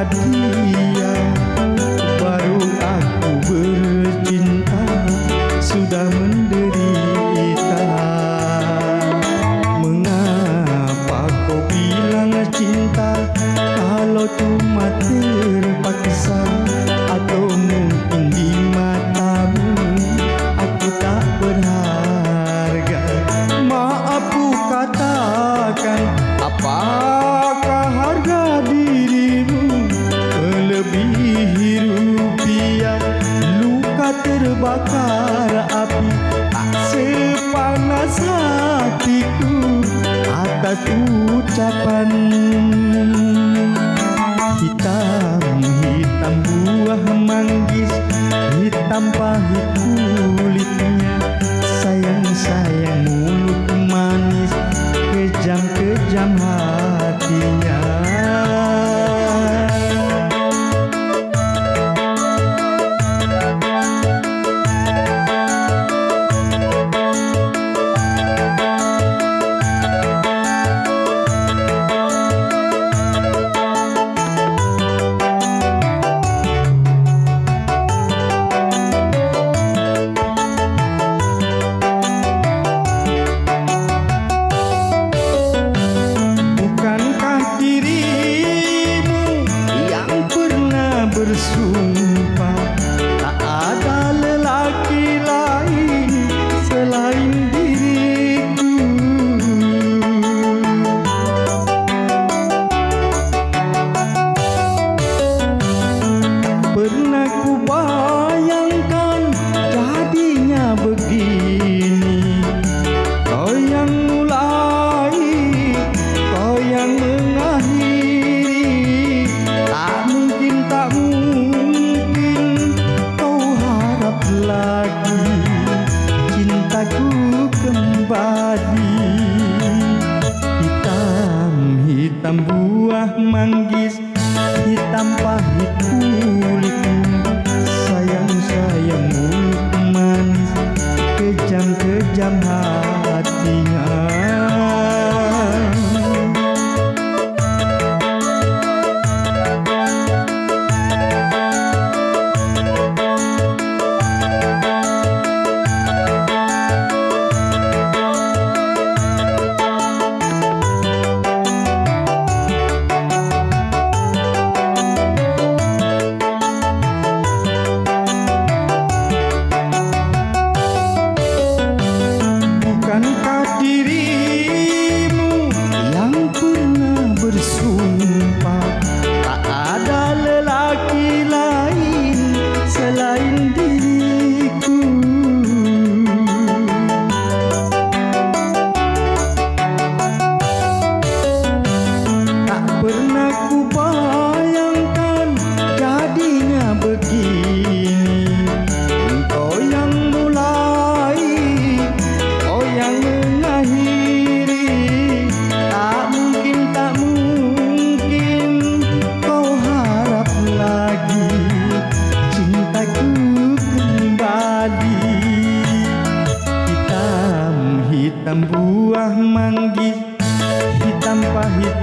dapat dia, baru aku bercinta sudah menderita. Mengapa kau bilang cinta kalau cuma terpaksa, atau mungkin di matamu aku tak berharga? Maaf ku katakan, apakah harga dirimu melebihi rupiah? Luka terbakar api tak sepanas hatiku atas ucapan. Hitam buah manggis, hitam pahit kulitnya. Sayang mulut manis, kejam hatinya. Bersumpah tak ada lelaki lain selain diriku. Tak pernah ku bayangkan jadinya begini. Kau yang mulai, kau yang mengakhiri. Tak mungkin kau harap lagi cintaku kembali. Hitam buah manggis, hitam pahit kulitmu. Sayang mulut manis, kejam hatinya. Bukankah dirimu yang pernah bersumpah tak ada lelaki lain selain diriku? Tak pernah ku bayangkan jadinya begini. Engkau yang mulai, yang mengakhiri. Tak mungkin kau harap lagi cintaku kembali. Hitam buah manggis, hitam pahit